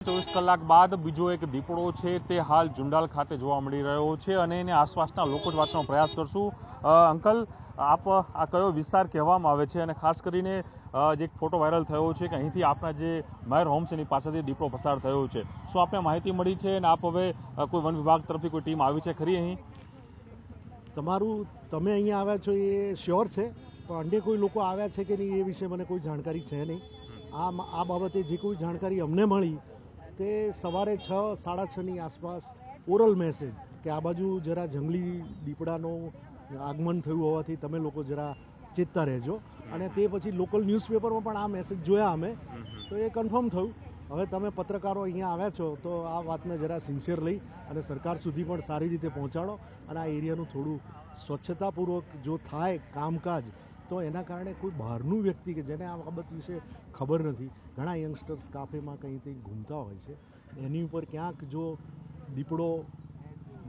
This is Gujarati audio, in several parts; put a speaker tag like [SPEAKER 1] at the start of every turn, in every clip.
[SPEAKER 1] 24 કલાક બાદ બીજો એક દીપડો છે તે હાલ જુંડાલ ખાતે જોવા મળી રહ્યો છે અને એને આસપાસના લોકો જ વાંચવાનો પ્રયાસ કરશું. અંકલ, આપ આ કયો વિસ્તાર કહેવામાં આવે છે અને ખાસ કરીને જે એક ફોટો વાયરલ થયો છે કે અહીંથી આપના જે માયર હોમ્સ એની પાસેથી દીપડો પસાર થયો છે, શું આપને માહિતી મળી છે અને આપ હવે કોઈ વન વિભાગ તરફથી કોઈ ટીમ આવી છે ખરી અહીં?
[SPEAKER 2] તમે અહીંયા આવ્યા છો એ શ્યોર છે, પણ અન્ય કોઈ લોકો આવ્યા છે કે નહીં એ વિશે મને કોઈ જાણકારી છે નહીં. આ બાબતે જે કોઈ જાણકારી અમને મળી તે સવારે 6, 6:30ની આસપાસ ઓરલ મેસેજ કે આ બાજુ જરા જંગલી દીપડાનું આગમન થયું હોવાથી તમે લોકો જરા ચેતતા રહેજો. અને તે પછી લોકલ ન્યૂઝપેપરમાં પણ આ મેસેજ જોયા અમે, તો એ કન્ફર્મ થયું. હવે તમે પત્રકારો અહીંયા આવ્યા છો તો આ વાતને જરા સિન્સિયર લઈ અને સરકાર સુધી પણ સારી રીતે પહોંચાડો અને આ એરિયાનું થોડું સ્વચ્છતાપૂર્વક જો થાય કામકાજ, તો એના કારણે કોઈ બહારનું વ્યક્તિ કે જેને આ બાબત વિશે ખબર નથી, ઘણા યંગસ્ટર્સ કાફેમાં કંઈ ઘૂમતા હોય છે, એની ઉપર ક્યાંક જો દીપડો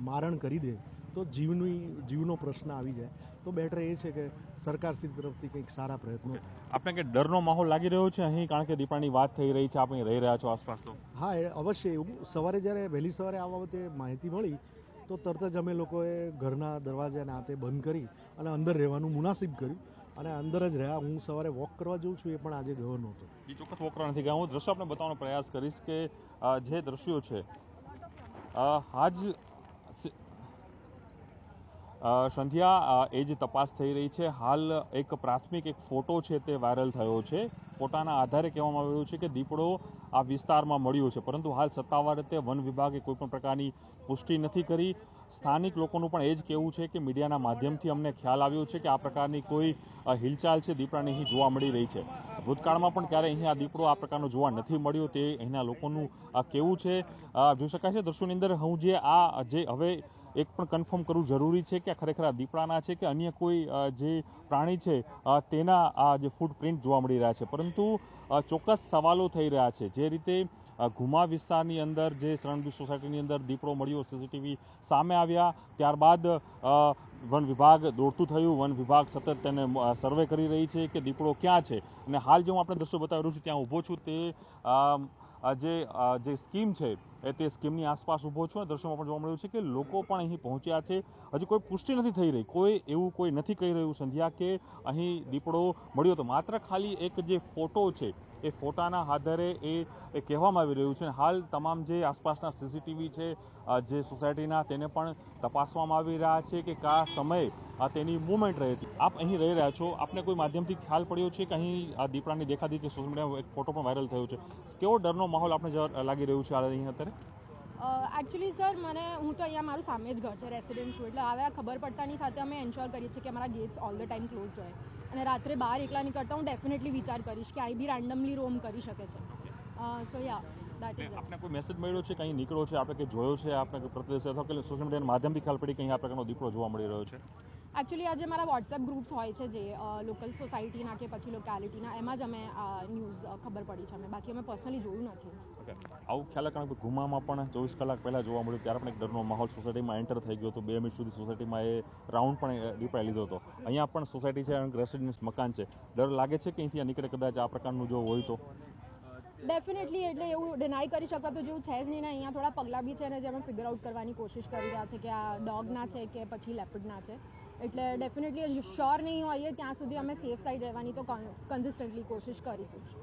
[SPEAKER 2] મારણ કરી દે તો જીવનો પ્રશ્ન આવી જાય. તો બેટર એ છે કે સરકારશ્રી તરફથી કંઈક સારા પ્રયત્નો થાય.
[SPEAKER 1] આપણે કે ડરનો માહોલ લાગી રહ્યો છે અહીં, કારણ કે દીપડાની વાત થઈ રહી છે, આપણે રહી રહ્યા છો આસપાસ? તો
[SPEAKER 2] હા, એ અવશ્ય. એવું સવારે જ્યારે વહેલી સવારે આ બાબતે માહિતી મળી તો તરત જ અમે લોકોએ ઘરના દરવાજાને હાથે બંધ કરી અને અંદર રહેવાનું મુનાસિબ કર્યું અને અંદર જ રહ્યા. હું સવારે વોક કરવા જઉં છું, એ પણ આજે ગયો નહોતો.
[SPEAKER 1] એ ચોક્કસ વોક કરવા નથી ગયા. હું દ્રશ્ય આપણે બતાવવાનો પ્રયાસ કરીશ કે જે દ્રશ્યો છે આજ સંધ્યા એ જ તપાસ થઈ રહી છે. હાલ એક પ્રાથમિક એક ફોટો છે તે વાયરલ થયો છે. ફોટાના આધારે કહેવામાં આવ્યું છે કે દીપડો આ વિસ્તારમાં મળ્યો છે, પરંતુ હાલ સત્તાવાર રીતે વન વિભાગે કોઈપણ પ્રકારની પુષ્ટિ નથી કરી. સ્થાનિક લોકોનું પણ એ જ કહેવું છે કે મીડિયાના માધ્યમથી અમને ખ્યાલ આવ્યો છે કે આ પ્રકારની કોઈ હિલચાલ છે દીપડાની અહીં જોવા મળી રહી છે. ભૂતકાળમાં પણ ક્યારેય અહીં આ દીપડો આ પ્રકારનો જોવા નથી મળ્યો, તે અહીંના લોકોનું કહેવું છે. જોઈ શકાય છે દ્રશ્યોની અંદર હું જે હવે એક પણ કન્ફર્મ કરવું જરૂરી છે કે ખરેખર આ દીપડાના છે કે અન્ય કોઈ જે પ્રાણી છે તેના આ જે ફૂટપ્રિન્ટ જોવા મળી રહ્યા છે, પરંતુ ચોક્કસ સવાલો થઈ રહ્યા છે. જે રીતે ઘુમા વિસ્તારની અંદર જે શરણબીર સોસાયટીની અંદર દીપડો મળ્યો, સીસીટીવી સામે આવ્યા, ત્યારબાદ વન વિભાગ દોડતું થયું. વન વિભાગ સતત તેને સર્વે કરી રહી છે કે દીપડો ક્યાં છે. અને હાલ જે હું આપણે દ્રશ્યો બતાવી રહ્યું છું ત્યાં ઊભો છું, તે જે સ્કીમ છે તે સ્કીમની આસપાસ ઊભો છું. દ્રશ્યોમાં પણ જોવા મળ્યું છે કે લોકો પણ અહીં પહોંચ્યા છે. હજી કોઈ પુષ્ટિ નથી થઈ રહી, કોઈ નથી કહી રહ્યું સંધ્યા કે અહીં દીપડો મળ્યો. તો માત્ર ખાલી એક જે ફોટો છે એ ફોટાના આધારે એ કહેવામાં આવી રહ્યું છે. હાલ તમામ જે આસપાસના સીસીટીવી છે જે સોસાયટીના તેને પણ તપાસવામાં આવી રહ્યા છે કે કયા સમયે તેની મૂવમેન્ટ રહી હતી. આપ અહીં રહી રહ્યા છો, આપને કોઈ માધ્યમથી ખ્યાલ પડ્યો છે કે અહીં આ દીપડાની દેખાતી કે સોશિયલ મીડિયામાં એક ફોટો પણ વાયરલ થયો છે? કેવો ડરનો માહોલ આપણે લાગી રહ્યું છે અહીં અત્યારે?
[SPEAKER 3] એકચ્યુઅલી સર, હું તો અહીંયા મારું સામે જ ઘર છે, રેસિડેન્ટ છું, એટલે હવે ખબર પડતાની સાથે અમે એન્શ્યોર કરીએ છીએ કે અમારા gates all the time close હોય. અને રાત્રે બહાર એકલા નીકળતા હું ડેફિનેટલી વિચાર કરીશ કે અહીં બી રેન્ડમલી રોમ કરી શકે છે. સો યા દેટ ઇઝ.
[SPEAKER 1] આપને કોઈ મેસેજ મળ્યો છે કે અહીં નીકળો છે, આપણે કે જોયો છે, આપણે કોઈ પ્રદેશ અથવા કે સોશિયલ મીડિયાના માધ્યમથી ખ્યાલ પડી કે અહીં આ પ્રકારનો દીપડો જોવા મળી રહ્યો છે?
[SPEAKER 3] એકચ્યુઅલી આજે મારા વોટ્સએપ ગ્રુપ્સ હોય છે જે લોકલ સોસાયટીના કે પછી લોકેલિટીના, એમાં જ અમે ન્યૂઝ ખબર પડી છે. બાકી અમે પર્સનલી જોયું નથી.
[SPEAKER 1] આવું ખ્યાલ કારણ કે ઘુમામાં પણ 24 કલાક પહેલાં જોવા મળ્યું, ત્યારે પણ એક ડરનો માહોલ સોસાયટીમાં એન્ટર થઈ ગયો હતો. 2 મિનિટ સુધી સોસાયટીમાં એ રાઉન્ડ પણ દીપડાએ લીધો હતો. અહીંયા પણ સોસાયટી છે, રેસિડેન્સ મકાન છે, ડર લાગે છે કે અહીંથી નીકળે કદાચ આ પ્રકારનું જો હોય તો?
[SPEAKER 3] ડેફિનેટલી, એટલે એવું ડિનાય કરી શકાતું જેવું છે જ નહીં ને. અહીંયા થોડા પગલાં બી છે ને જે અમે ફિગર આઉટ કરવાની કોશિશ કરી રહ્યા છે કે આ ડોગના છે કે પછી લેપર્ડના છે. એટલે ડેફિનેટલી શ્યોર નહીં હોઈએ ત્યાં સુધી અમે સેફ સાઈડ રહેવાની તો કન્સિસ્ટન્ટલી કોશિશ કરીશું.